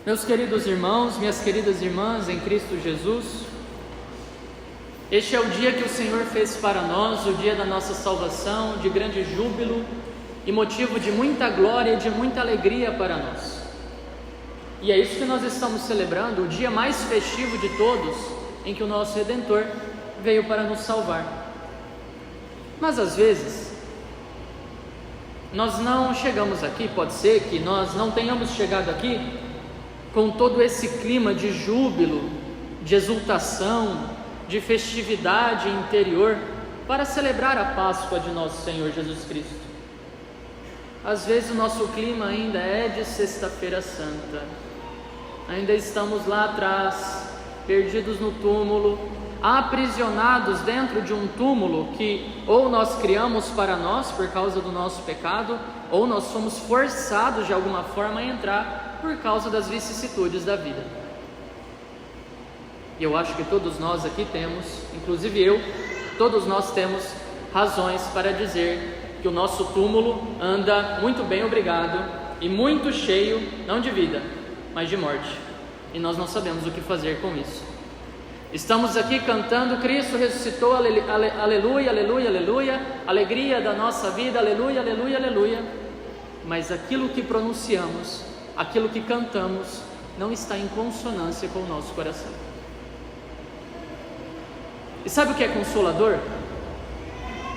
Meus queridos irmãos, minhas queridas irmãs em Cristo Jesus, este é o dia que o Senhor fez para nós, o dia da nossa salvação, de grande júbilo e motivo de muita glória e de muita alegria para nós. E é isso que nós estamos celebrando, o dia mais festivo de todos, em que o nosso Redentor veio para nos salvar. Mas às vezes, nós não chegamos aqui, pode ser que nós não tenhamos chegado aqui com todo esse clima de júbilo, de exultação, de festividade interior, para celebrar a Páscoa de nosso Senhor Jesus Cristo. Às vezes o nosso clima ainda é de Sexta-feira Santa, ainda estamos lá atrás, perdidos no túmulo, aprisionados dentro de um túmulo que ou nós criamos para nós por causa do nosso pecado, ou nós somos forçados de alguma forma a entrar por causa das vicissitudes da vida. E eu acho que todos nós aqui temos, inclusive eu, todos nós temos razões para dizer que o nosso túmulo anda muito bem, obrigado, e muito cheio, não de vida, mas de morte. E nós não sabemos o que fazer com isso. Estamos aqui cantando, Cristo ressuscitou, aleluia, aleluia, aleluia, alegria da nossa vida, aleluia, aleluia, aleluia. Mas aquilo que pronunciamos, aquilo que cantamos, não está em consonância com o nosso coração. E sabe o que é consolador?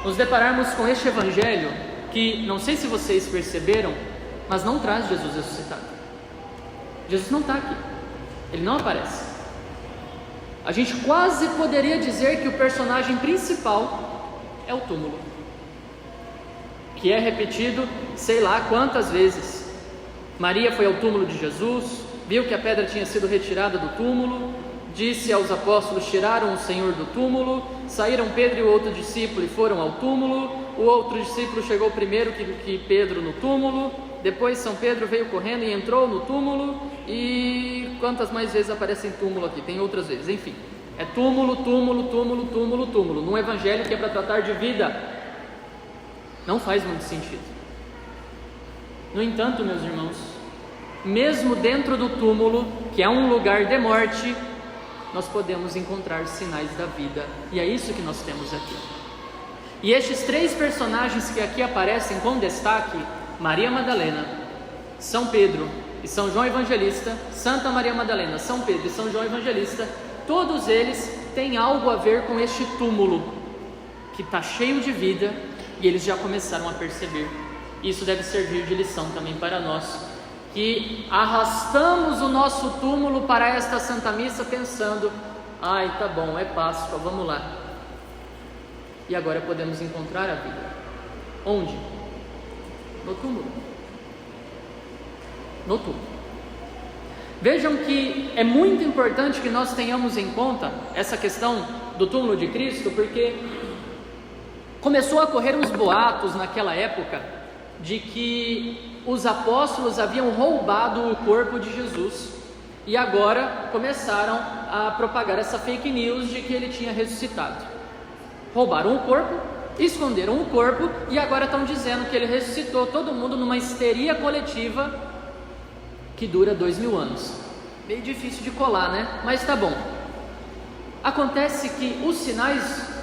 Nos depararmos com este evangelho que, não sei se vocês perceberam, mas não traz Jesus ressuscitado. Jesus não está aqui, ele não aparece. A gente quase poderia dizer que o personagem principal é o túmulo, que é repetido sei lá quantas vezes. Maria foi ao túmulo de Jesus, viu que a pedra tinha sido retirada do túmulo, disse aos apóstolos: tiraram o Senhor do túmulo. Saíram Pedro e o outro discípulo e foram ao túmulo. O outro discípulo chegou primeiro que Pedro no túmulo. Depois São Pedro veio correndo e entrou no túmulo. E quantas mais vezes aparece em túmulo aqui? Tem outras vezes, enfim. É túmulo, túmulo, túmulo, túmulo, túmulo. Num evangelho que é para tratar de vida, não faz muito sentido. No entanto, meus irmãos, mesmo dentro do túmulo, que é um lugar de morte, nós podemos encontrar sinais da vida, e é isso que nós temos aqui. E estes três personagens que aqui aparecem com destaque, Maria Madalena, São Pedro e São João Evangelista, Santa Maria Madalena, São Pedro e São João Evangelista, todos eles têm algo a ver com este túmulo, que está cheio de vida, e eles já começaram a perceber. Isso deve servir de lição também para nós, que arrastamos o nosso túmulo para esta Santa Missa pensando: ai, tá bom, é Páscoa, vamos lá. E agora podemos encontrar a vida. Onde? No túmulo. No túmulo. Vejam que é muito importante que nós tenhamos em conta essa questão do túmulo de Cristo, porque começou a correr uns boatos naquela época de que os apóstolos haviam roubado o corpo de Jesus, e agora começaram a propagar essa fake news de que ele tinha ressuscitado. Roubaram o corpo, esconderam o corpo, e agora estão dizendo que ele ressuscitou. Todo mundo numa histeria coletiva que dura 2000 anos. Meio difícil de colar, né? Mas tá bom. Acontece que os sinais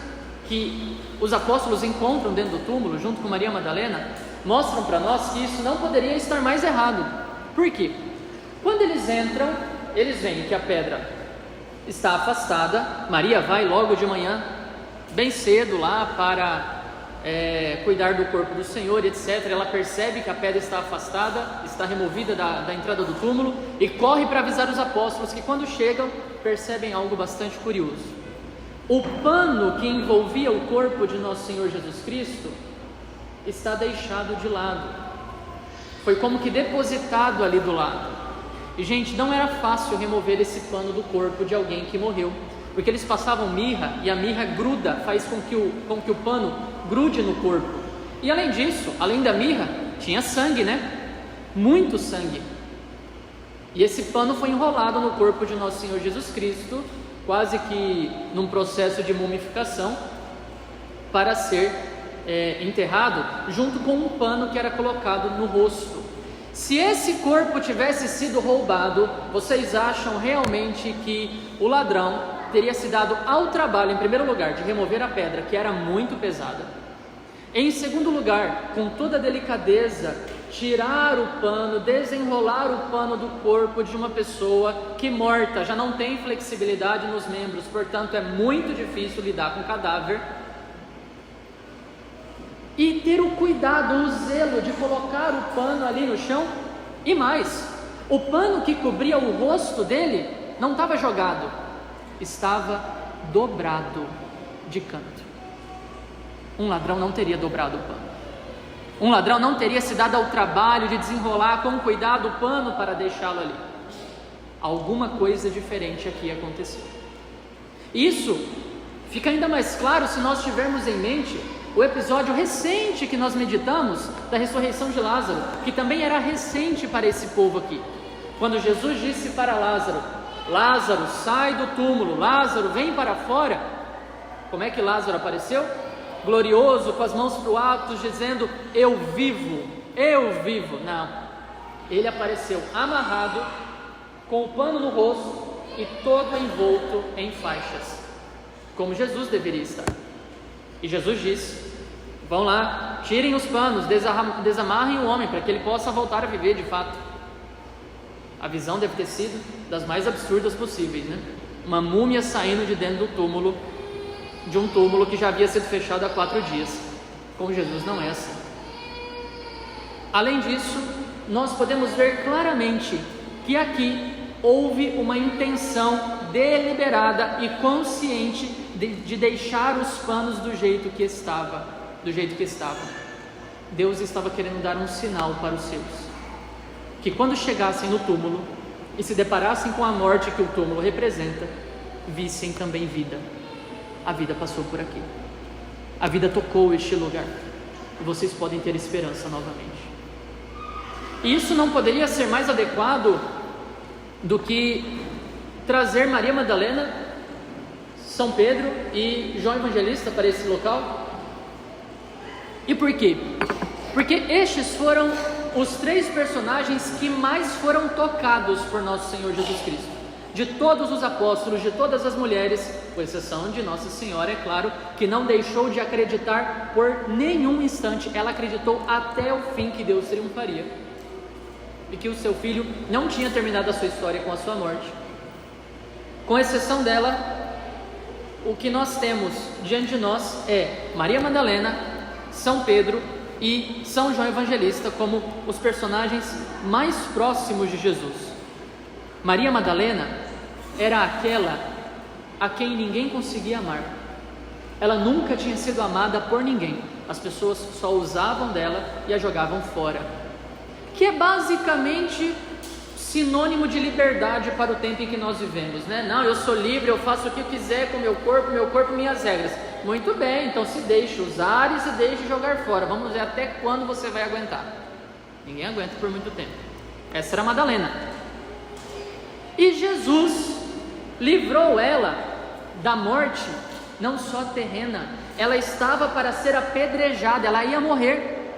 que os apóstolos encontram dentro do túmulo, junto com Maria Madalena, mostram para nós que isso não poderia estar mais errado. Por quê? Quando eles entram, eles veem que a pedra está afastada. Maria vai logo de manhã, bem cedo lá para cuidar do corpo do Senhor, etc. Ela percebe que a pedra está afastada, está removida da entrada do túmulo, e corre para avisar os apóstolos, que quando chegam, percebem algo bastante curioso. O pano que envolvia o corpo de nosso Senhor Jesus Cristo está deixado de lado, foi como que depositado ali do lado. E gente, não era fácil remover esse pano do corpo de alguém que morreu, porque eles passavam mirra, e a mirra gruda, faz com que o pano grude no corpo. E além disso, além da mirra, tinha sangue, né? Muito sangue. E esse pano foi enrolado no corpo de nosso Senhor Jesus Cristo, quase que num processo de mumificação, para ser enterrado junto com um pano que era colocado no rosto. Se esse corpo tivesse sido roubado, vocês acham realmente que o ladrão teria se dado ao trabalho, em primeiro lugar, de remover a pedra, que era muito pesada? Em segundo lugar, com toda a delicadeza, tirar o pano, desenrolar o pano do corpo de uma pessoa que morta, já não tem flexibilidade nos membros, portanto é muito difícil lidar com o cadáver, e ter o cuidado, o zelo de colocar o pano ali no chão. E mais, o pano que cobria o rosto dele não estava jogado, estava dobrado de canto. Um ladrão não teria dobrado o pano. Um ladrão não teria se dado ao trabalho de desenrolar com cuidado o pano para deixá-lo ali. Alguma coisa diferente aqui aconteceu. Isso fica ainda mais claro se nós tivermos em mente o episódio recente que nós meditamos da ressurreição de Lázaro, que também era recente para esse povo aqui. Quando Jesus disse para Lázaro: Lázaro, sai do túmulo, Lázaro, vem para fora. Como é que Lázaro apareceu? Glorioso, com as mãos para o alto, dizendo: eu vivo, eu vivo. Não, ele apareceu amarrado, com o pano no rosto e todo envolto em faixas, como Jesus deveria estar. E Jesus disse: vão lá, tirem os panos, desamarrem o homem, para que ele possa voltar a viver de fato. A visão deve ter sido das mais absurdas possíveis, né? Uma múmia saindo de dentro do túmulo, de um túmulo que já havia sido fechado há 4 dias. Com Jesus não é assim. Além disso, nós podemos ver claramente que aqui houve uma intenção deliberada e consciente de deixar os panos do jeito que estava. Deus estava querendo dar um sinal para os seus, que quando chegassem no túmulo e se deparassem com a morte que o túmulo representa, vissem também vida. A vida passou por aqui, a vida tocou este lugar, e vocês podem ter esperança novamente. E isso não poderia ser mais adequado do que trazer Maria Madalena, São Pedro e João Evangelista para esse local. E por quê? Porque estes foram os 3 personagens que mais foram tocados por nosso Senhor Jesus Cristo. De todos os apóstolos, de todas as mulheres, com exceção de Nossa Senhora, é claro, que não deixou de acreditar por nenhum instante. Ela acreditou até o fim que Deus triunfaria e que o seu filho não tinha terminado a sua história com a sua morte. Com exceção dela, o que nós temos diante de nós é Maria Madalena, São Pedro e São João Evangelista como os personagens mais próximos de Jesus. Maria Madalena era aquela a quem ninguém conseguia amar. Ela nunca tinha sido amada por ninguém. As pessoas só usavam dela e a jogavam fora, que é basicamente sinônimo de liberdade para o tempo em que nós vivemos, né? Não, eu sou livre, eu faço o que eu quiser com meu corpo, minhas regras. Muito bem, então se deixe usar e se deixe jogar fora. Vamos ver até quando você vai aguentar. Ninguém aguenta por muito tempo. Essa era a Madalena. E Jesus livrou ela da morte, não só terrena, ela estava para ser apedrejada, ela ia morrer.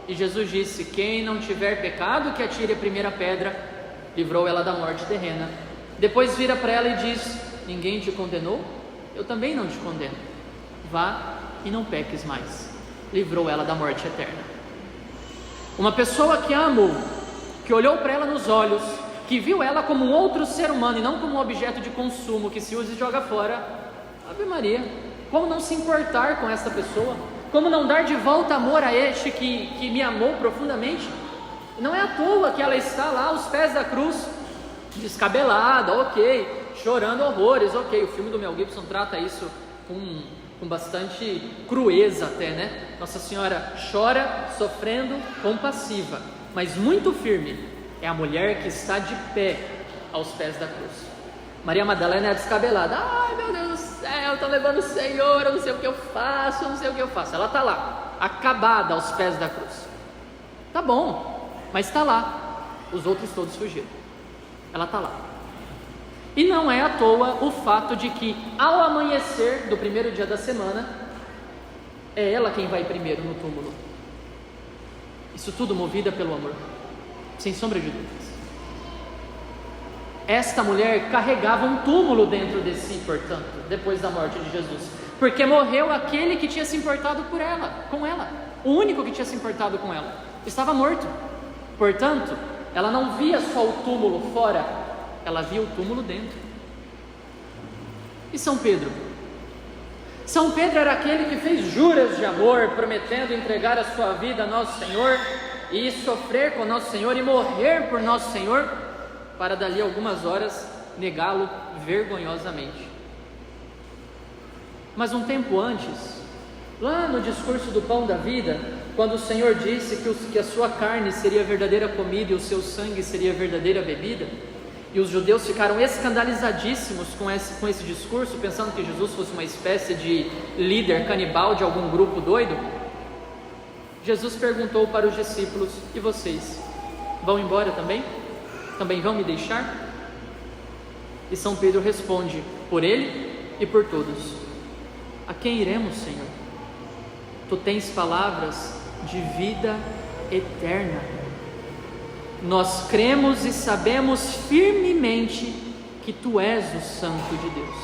E Jesus disse: quem não tiver pecado, que atire a primeira pedra. Livrou ela da morte terrena. Depois vira para ela e diz: ninguém te condenou? Eu também não te condeno. Vá e não peques mais. Livrou ela da morte eterna. Uma pessoa que a amou, que olhou para ela nos olhos, que viu ela como um outro ser humano e não como um objeto de consumo que se usa e joga fora. Ave Maria, como não se importar com esta pessoa? Como não dar de volta amor a este que me amou profundamente? Não é à toa que ela está lá aos pés da cruz, descabelada, ok, chorando horrores, ok. O filme do Mel Gibson trata isso com bastante crueza até, né? Nossa Senhora chora, sofrendo, compassiva, mas muito firme. É a mulher que está de pé aos pés da cruz. Maria Madalena é descabelada. Ai, meu Deus do céu, estão levando o Senhor, eu não sei o que eu faço, Ela está lá, acabada aos pés da cruz. Tá bom, mas está lá. Os outros todos fugiram. Ela está lá. E não é à toa o fato de que, ao amanhecer do primeiro dia da semana, é ela quem vai primeiro no túmulo. Isso tudo movida pelo amor. sem sombra de dúvidas. Esta mulher carregava um túmulo dentro de si, portanto, depois da morte de Jesus, porque morreu aquele que tinha se importado com ela, o único que tinha se importado com ela, estava morto. Portanto, ela não via só o túmulo fora, ela via o túmulo dentro. E São Pedro? São Pedro era aquele que fez juras de amor, prometendo entregar a sua vida a Nosso Senhor, e sofrer com Nosso Senhor, e morrer por Nosso Senhor, para dali a algumas horas negá-lo vergonhosamente. Mas um tempo antes, lá no discurso do pão da vida, quando o Senhor disse que a sua carne seria a verdadeira comida e o seu sangue seria a verdadeira bebida, e os judeus ficaram escandalizadíssimos com esse discurso, pensando que Jesus fosse uma espécie de líder canibal de algum grupo doido, Jesus perguntou para os discípulos: e vocês, vão embora também? Também vão me deixar? E São Pedro responde: por ele e por todos. A quem iremos, Senhor? Tu tens palavras de vida eterna. Nós cremos e sabemos firmemente que Tu és o Santo de Deus.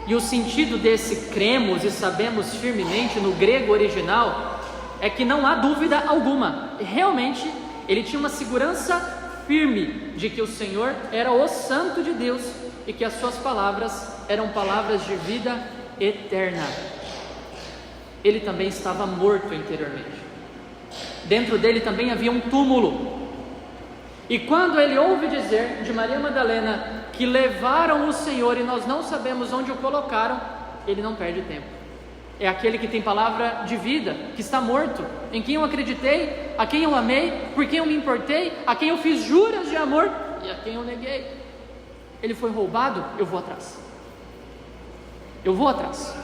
E o sentido desse cremos e sabemos firmemente no grego original é que não há dúvida alguma. Realmente ele tinha uma segurança firme de que o Senhor era o Santo de Deus e que as suas palavras eram palavras de vida eterna. Ele também estava morto interiormente. Dentro dele também havia um túmulo. E quando ele ouve dizer de Maria Madalena que levaram o Senhor e nós não sabemos onde o colocaram, ele não perde tempo. É aquele que tem palavra de vida, que está morto, em quem eu acreditei, a quem eu amei, por quem eu me importei, a quem eu fiz juras de amor e a quem eu neguei. Ele foi roubado, eu vou atrás. Eu vou atrás.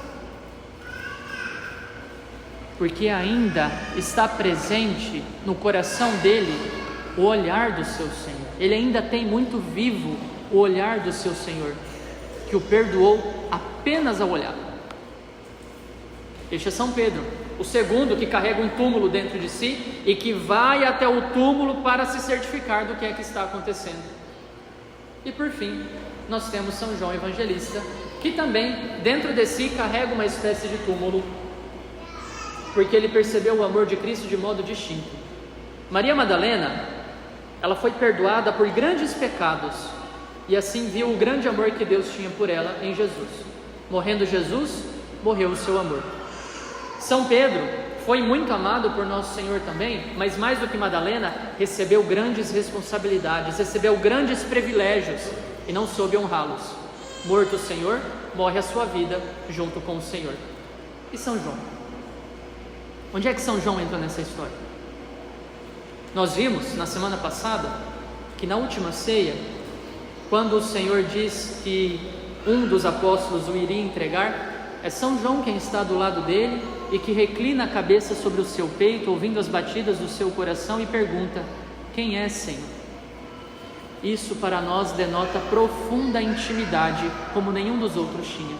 Porque ainda está presente no coração dele o olhar do seu Senhor. Ele ainda tem muito vivo o olhar do seu Senhor, que o perdoou apenas ao olhar. Este é São Pedro, o segundo que carrega um túmulo dentro de si e que vai até o túmulo para se certificar do que é que está acontecendo. E por fim, nós temos São João Evangelista, que também dentro de si carrega uma espécie de túmulo, porque ele percebeu o amor de Cristo de modo distinto. Maria Madalena, ela foi perdoada por grandes pecados e assim viu o grande amor que Deus tinha por ela em Jesus. Morrendo Jesus, morreu o seu amor. São Pedro foi muito amado por Nosso Senhor também, mas mais do que Madalena, recebeu grandes responsabilidades, recebeu grandes privilégios e não soube honrá-los. Morto o Senhor, morre a sua vida junto com o Senhor. E São João? Onde é que São João entra nessa história? Nós vimos na semana passada que na última ceia, quando o Senhor diz que um dos apóstolos o iria entregar, é São João quem está do lado dele e que reclina a cabeça sobre o seu peito, ouvindo as batidas do seu coração, e pergunta: quem é, Senhor? Isso para nós denota profunda intimidade, como nenhum dos outros tinha.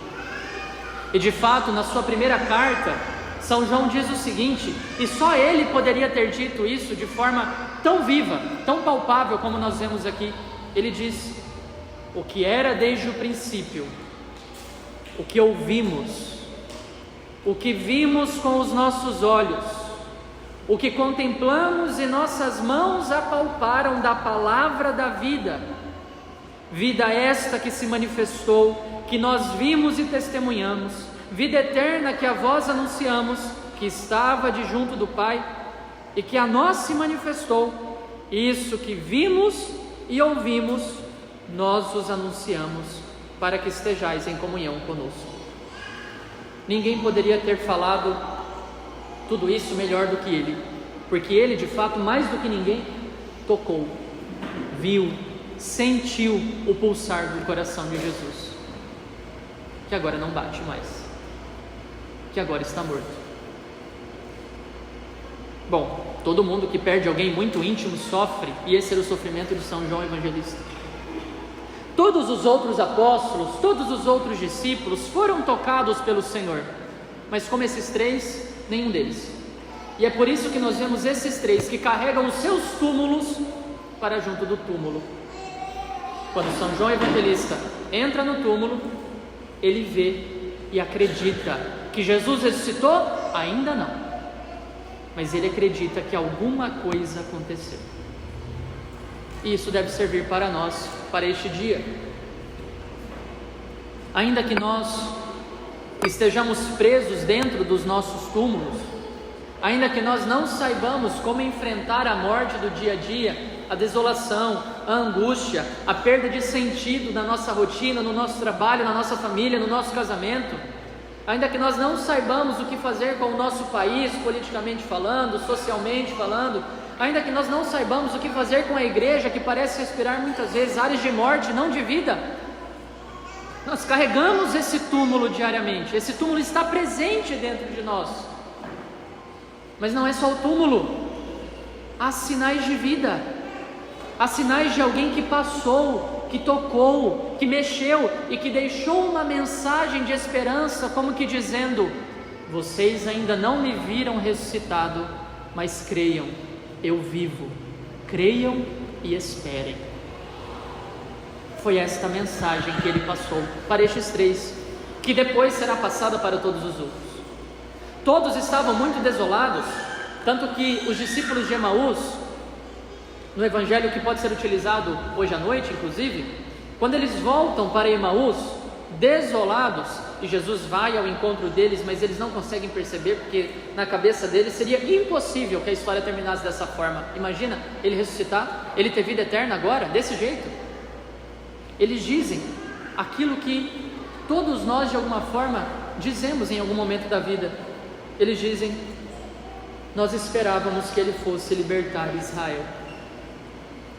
E de fato, na sua primeira carta, São João diz o seguinte, e só ele poderia ter dito isso de forma tão viva, tão palpável como nós vemos aqui. Ele diz: o que era desde o princípio, o que ouvimos, o que vimos com os nossos olhos, o que contemplamos e nossas mãos apalparam da palavra da vida, vida esta que se manifestou, que nós vimos e testemunhamos, vida eterna que a vós anunciamos, que estava de junto do Pai e que a nós se manifestou. Isso que vimos e ouvimos, nós os anunciamos, para que estejais em comunhão conosco. Ninguém poderia ter falado tudo isso melhor do que ele, porque ele, de fato, mais do que ninguém, tocou, viu, sentiu o pulsar do coração de Jesus, que agora não bate mais, que agora está morto. Bom, todo mundo que perde alguém muito íntimo sofre, e esse era o sofrimento de São João Evangelista. Todos os outros apóstolos, todos os outros discípulos foram tocados pelo Senhor, mas como esses três, nenhum deles. E é por isso que nós vemos esses três que carregam os seus túmulos para junto do túmulo. Quando São João Evangelista entra no túmulo, ele vê e acredita que Jesus ressuscitou? Ainda não, mas ele acredita que alguma coisa aconteceu. E isso deve servir para nós, para este dia. Ainda que nós estejamos presos dentro dos nossos túmulos, ainda que nós não saibamos como enfrentar a morte do dia a dia, a desolação, a angústia, a perda de sentido na nossa rotina, no nosso trabalho, na nossa família, no nosso casamento, ainda que nós não saibamos o que fazer com o nosso país, politicamente falando, socialmente falando, ainda que nós não saibamos o que fazer com a igreja, que parece respirar muitas vezes áreas de morte, não de vida, nós carregamos esse túmulo diariamente. Esse túmulo está presente dentro de nós, mas não é só o túmulo, há sinais de vida, há sinais de alguém que passou, que tocou, que mexeu e que deixou uma mensagem de esperança, como que dizendo: vocês ainda não me viram ressuscitado, mas creiam, eu vivo, creiam e esperem. Foi esta mensagem que ele passou para estes três, que depois será passada para todos os outros. Todos estavam muito desolados, tanto que os discípulos de Emaús, no evangelho que pode ser utilizado hoje à noite inclusive, quando eles voltam para Emaús, desolados, e Jesus vai ao encontro deles, mas eles não conseguem perceber, porque na cabeça deles seria impossível que a história terminasse dessa forma. Imagina ele ressuscitar, ele ter vida eterna agora, desse jeito. Eles dizem aquilo que todos nós de alguma forma dizemos em algum momento da vida. Eles dizem: nós esperávamos que ele fosse libertar Israel.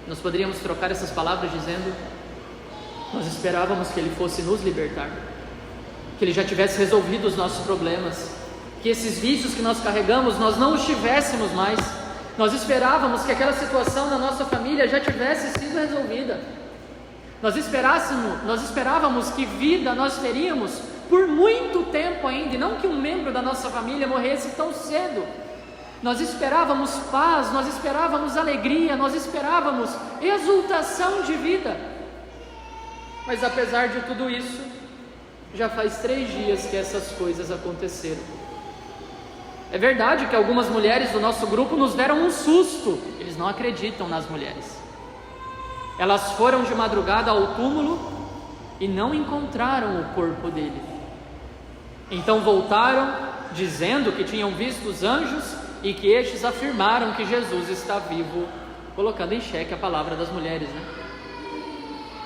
Nós poderíamos trocar essas palavras dizendo: nós esperávamos que ele fosse nos libertar, que ele já tivesse resolvido os nossos problemas, que esses vícios que nós carregamos nós não os tivéssemos mais. Nós esperávamos que aquela situação na nossa família já tivesse sido resolvida. Nós esperávamos que vida nós teríamos por muito tempo ainda, e não que um membro da nossa família morresse tão cedo. Nós esperávamos paz, nós esperávamos alegria, nós esperávamos exultação de vida. Mas apesar de tudo isso, já faz 3 dias que essas coisas aconteceram. É verdade que algumas mulheres do nosso grupo nos deram um susto. Eles não acreditam nas mulheres. Elas foram de madrugada ao túmulo e não encontraram o corpo dele. Então voltaram dizendo que tinham visto os anjos e que estes afirmaram que Jesus está vivo, colocando em xeque a palavra das mulheres, né?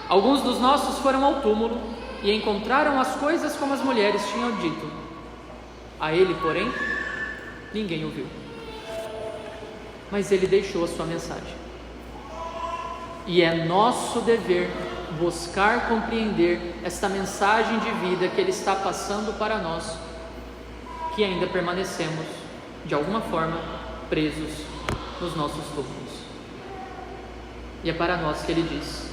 Alguns dos nossos foram ao túmulo e encontraram as coisas como as mulheres tinham dito. A ele, porém, ninguém ouviu. Mas ele deixou a sua mensagem. E é nosso dever buscar compreender esta mensagem de vida que ele está passando para nós, que ainda permanecemos, de alguma forma, presos nos nossos túmulos. E é para nós que ele diz: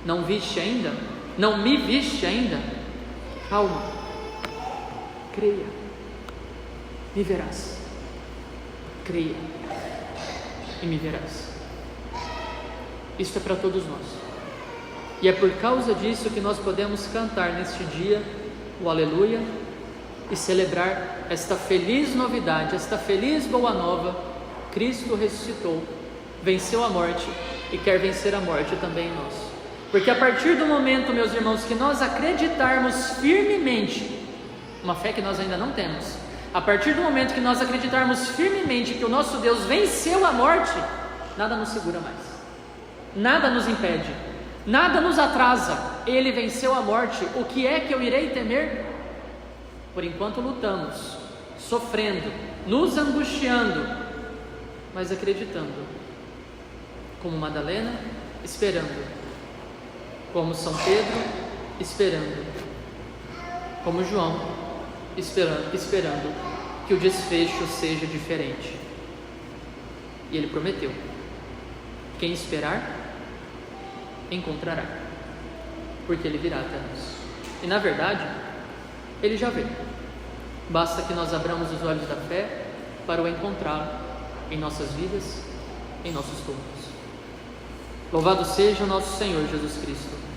não viste ainda? Não me viste ainda? Calma, creia, me verás. Creia e me verás. Isso é para todos nós. E é por causa disso que nós podemos cantar neste dia o Aleluia e celebrar esta feliz novidade, esta feliz boa nova: Cristo ressuscitou, venceu a morte e quer vencer a morte também em nós. Porque a partir do momento, meus irmãos, que nós acreditarmos firmemente, uma fé que nós ainda não temos, a partir do momento que nós acreditarmos firmemente que o nosso Deus venceu a morte, nada nos segura mais. Nada nos impede, nada nos atrasa. Ele venceu a morte, o que é que eu irei temer? Por enquanto lutamos, sofrendo, nos angustiando, mas acreditando, como Madalena, esperando, como São Pedro, esperando, como João, esperando que o desfecho seja diferente. E ele prometeu: quem esperar, encontrará, porque ele virá até nós. E na verdade, ele já veio. Basta que nós abramos os olhos da fé para o encontrá-lo em nossas vidas, em nossos túmulos. Louvado seja o nosso Senhor Jesus Cristo.